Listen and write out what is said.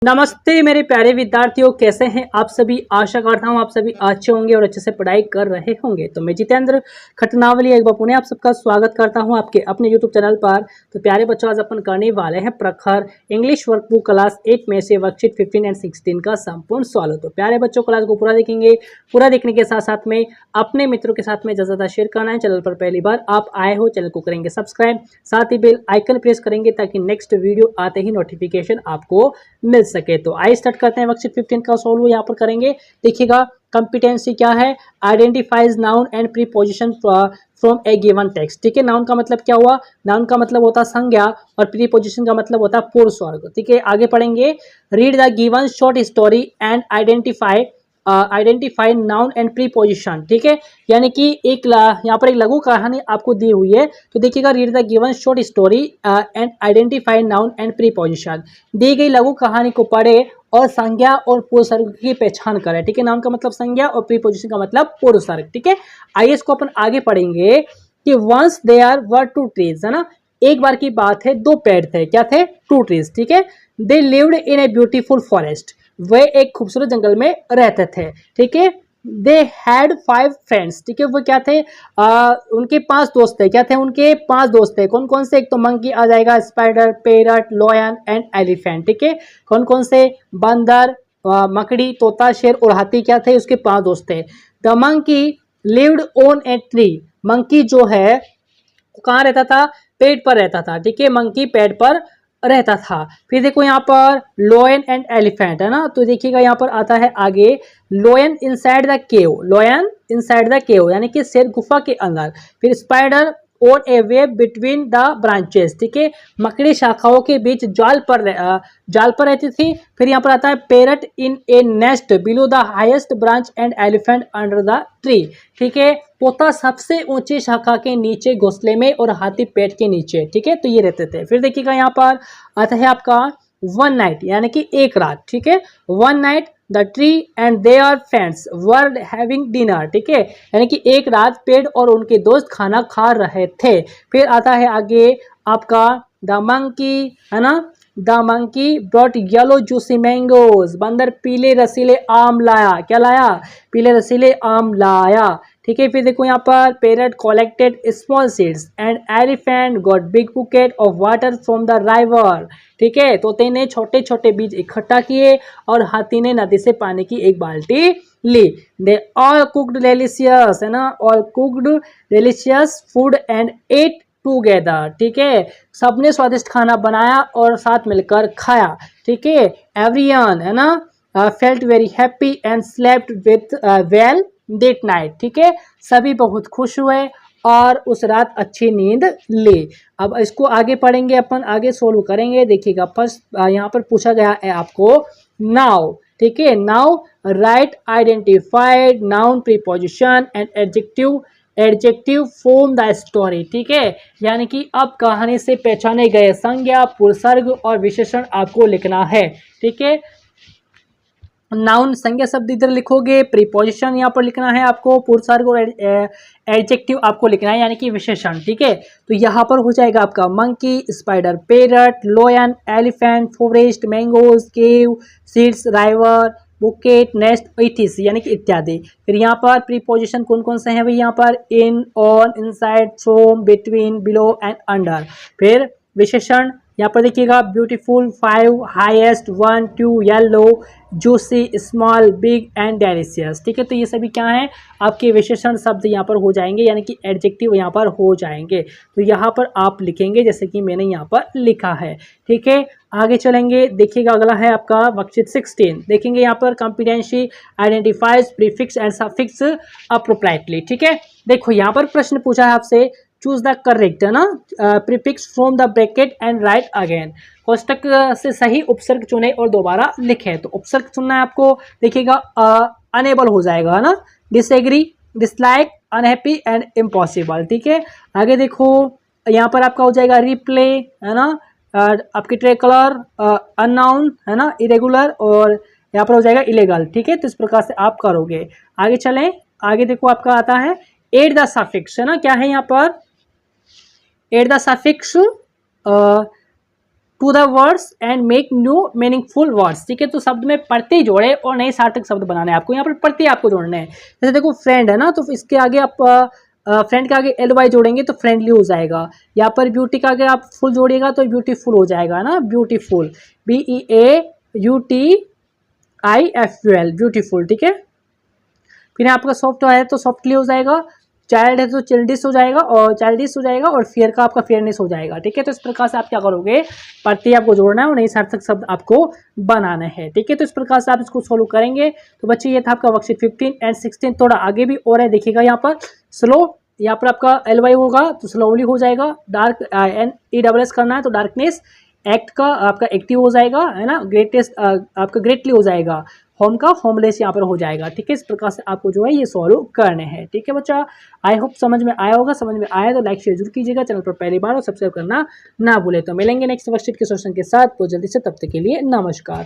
नमस्ते मेरे प्यारे विद्यार्थियों, कैसे हैं आप सभी। आशा करता हूं आप सभी अच्छे होंगे और अच्छे से पढ़ाई कर रहे होंगे। तो मैं जितेंद्र खटनावली एक बार पुनः आप सबका स्वागत करता हूं आपके अपने YouTube चैनल पर। तो प्यारे बच्चों, आज अपन करने वाले हैं प्रखर इंग्लिश वर्कबुक क्लास 8 में से वर्कशीट 15 एंड 16 का संपूर्ण सॉल्व। तो प्यारे बच्चों, क्लास को पूरा देखेंगे। पूरा देखने के साथ साथ में अपने मित्रों के साथ में ज़्यादा शेयर करना है। चैनल पर पहली बार आप आए हो, चैनल को करेंगे सब्सक्राइब, साथ ही बेल आइकन प्रेस करेंगे ताकि नेक्स्ट वीडियो आते ही नोटिफिकेशन आपको मिल सके। तो आइए स्टार्ट करते हैं। वर्कशीट 15 का सॉल्व यहाँ पर करेंगे। देखिएगा, कंपिटेंसी क्या है। Identifies noun and preposition from A given text. ठीक है, नाउन का मतलब क्या हुआ। नाउन का मतलब होता है संज्ञा और प्रीपोजिशन का मतलब होता है पूर्व स्वर्ग। ठीक है, आगे पढ़ेंगे। Read the given short story and identify noun and preposition. ठीक है, यानी कि यहाँ पर एक लघु कहानी आपको दी हुई है। तो देखिएगा, read the given short story and identify noun and preposition. दी गई लघु कहानी को पढ़े और संज्ञा और पूर्वसर्ग की पहचान करें। ठीक है, नाउन का मतलब संज्ञा और प्रीपोजिशन का मतलब पूर्वसर्ग। ठीक है, आइए इसको अपन आगे पढ़ेंगे कि once there were two trees, है ना। एक बार की बात है, दो पेड़ थे। क्या थे? Two trees. ठीक है, they lived in a beautiful forest. वे एक खूबसूरत जंगल में रहते थे। ठीक है, दे हैड 5 फ्रेंड्स। ठीक है, वो क्या थे? उनके 5 दोस्त थे। क्या थे? उनके 5 दोस्त थे। कौन कौन से? एक तो मंकी आ जाएगा, spider, parrot, lion and elephant. ठीक है, कौन कौन से? बंदर, मकड़ी, तोता, शेर और हाथी क्या थे? उसके 5 दोस्त थे। The monkey lived on a tree. Monkey जो है कहाँ रहता था? पेड़ पर रहता था। ठीक है, मंकी पेड़ पर रहता था। फिर देखो यहाँ पर लोयन एंड एलिफेंट, है ना। तो देखिएगा यहाँ पर आता है आगे, लोयन inside the cave. लोयन inside the cave यानी कि शेर गुफा के अंदर। फिर स्पाइडर और ए वेब बिटवीन द ब्रांचेस। ठीक है, मकड़ी शाखाओं के बीच जाल पर रहती थी। फिर यहाँ पर आता है parrot in A nest below the highest branch and elephant under the tree. ठीक है, तोता सबसे ऊंची शाखा के नीचे घोंसले में और हाथी पेड़ के नीचे। ठीक है, तो ये रहते थे। फिर देखिएगा यहाँ पर आता है आपका वन नाइट यानी कि एक रात। ठीक है, one night the tree and their friends were having dinner. ठीक है, यानी कि एक रात पेड़ और उनके दोस्त खाना खा रहे थे। फिर आता है आगे आपका द मंकी, है ना। The monkey brought yellow juicy mangoes. बंदर पीले रसीले आम लाया। क्या लाया? पीले रसीले आम लाया। ठीक है, फिर देखो यहाँ पर parrot collected small seeds and elephant got big bouquet of water from the river. ठीक है, तोते ने छोटे छोटे बीज इकट्ठा किए और हाथी ने नदी से पानी की एक बाल्टी ली। दे ऑल कुक्ड डेलिशियस, है ना, all cooked delicious food and ate together. ठीक है, सबने स्वादिष्ट खाना बनाया और साथ मिलकर खाया। ठीक है, एवरीवन, है ना, felt very happy and slept with well that night. ठीक है, सभी बहुत खुश हुए और उस रात अच्छी नींद ली। अब इसको आगे पढ़ेंगे, अपन आगे सोल्व करेंगे। देखिएगा, फर्स्ट यहाँ पर पूछा गया है आपको नाउ। ठीक है, now right identified noun preposition and adjective form the story. ठीक है, यानी कि अब कहानी से पहचाने गए संज्ञा, पूर्वसर्ग और विशेषण आपको लिखना है। ठीक है, नाउन संज्ञा शब्द इधर लिखोगे, प्रीपोजिशन यहाँ पर लिखना है आपको, पूर्वसर्ग और एडजेक्टिव आपको लिखना है यानी कि विशेषण। ठीक है, तो यहाँ पर हो जाएगा आपका monkey, spider, parrot, lion, elephant, forest, mangoes, cave, seeds, river, bucket, nest, इटिस यानी कि इत्यादि। फिर यहाँ पर प्रीपोजिशन कौन कौन से हैं भाई? यहाँ पर in, on, inside, from, between, below and under. फिर विशेषण यहाँ पर देखिएगा, beautiful, 5, highest, 1, 2, yellow, juicy, small, big and delicious. ठीक है, तो ये सभी क्या हैं? आपके विशेषण शब्द यहाँ पर हो जाएंगे यानी कि एडजेक्टिव यहाँ पर हो जाएंगे। तो यहाँ पर आप लिखेंगे जैसे कि मैंने यहाँ पर लिखा है। ठीक है, आगे चलेंगे। देखिएगा, अगला है आपका वर्कशीट 16। देखेंगे यहाँ पर competency identifies prefix and suffix appropriately. ठीक है, देखो यहाँ पर प्रश्न पूछा है आपसे, चूज द करेक्ट, है ना, prefix from the bracket and write again. कोष्टक से सही उपसर्ग चुने और दोबारा लिखें। तो उपसर्ग चुनना है आपको। देखिएगा, अनेबल हो जाएगा, है ना, disagree, dislike, unhappy and impossible. ठीक है, आगे देखो, यहाँ पर आपका हो जाएगा रिप्ले, है ना, आपकी ट्रे कलर, अननाउन, है ना, इरेगुलर, और यहाँ पर हो जाएगा इलेगल। ठीक है, तो इस प्रकार से आप करोगे। आगे चलें, आगे देखो आपका आता है एड द सफिक्स, है ना। क्या है यहाँ पर? Add the suffix to the words and make new meaningful words. ठीक है, तो शब्द में प्रत्यय जोड़े और नए सार्थक शब्द बनाने हैं आपको। यहाँ पर प्रत्यय आपको जोड़ने हैं। जैसे देखो फ्रेंड है ना, तो इसके आगे आप फ्रेंड के आगे एल वाई जोड़ेंगे तो फ्रेंडली हो जाएगा। यहाँ पर ब्यूटी के आगे आप फुल जोड़िएगा तो ब्यूटीफुल हो जाएगा ना, ब्यूटीफुल, BEAUTIFUL, ब्यूटीफुल। ठीक है, फिर आपका सॉफ्ट है तो सॉफ्टली हो जाएगा, चाइल्ड है तो चिल्डिश हो जाएगा, और चाइल्डिश हो जाएगा, और फेयर का आपका फेयरनेस हो जाएगा। ठीक है, तो इस प्रकार से आप क्या करोगे, प्रत्यय आपको जोड़ना है और नई सार्थक शब्द आपको बनाना है। ठीक है, तो इस प्रकार से आप इसको सोल्व करेंगे। तो बच्चे ये था आपका वर्कशीट 15 एंड 16। थोड़ा आगे भी और है, देखिएगा यहाँ पर स्लो, यहाँ पर आपका LY होगा तो स्लोली हो जाएगा। डार्क NESS करना है तो डार्कनेस, एक्ट का आपका एक्टिव हो जाएगा, है ना, ग्रेटेस्ट आपका ग्रेटली हो जाएगा, होम का होमलेस यहाँ पर हो जाएगा। ठीक है, इस प्रकार से आपको जो है ये सॉल्व करने हैं। ठीक है बच्चा, आई होप समझ में आया होगा। समझ में आया तो लाइक शेयर जरूर कीजिएगा, चैनल पर पहली बार और सब्सक्राइब करना ना भूले। तो मिलेंगे नेक्स्ट वर्कशीट के सोल्यूशन के साथ बहुत जल्दी से, तब तक के लिए नमस्कार।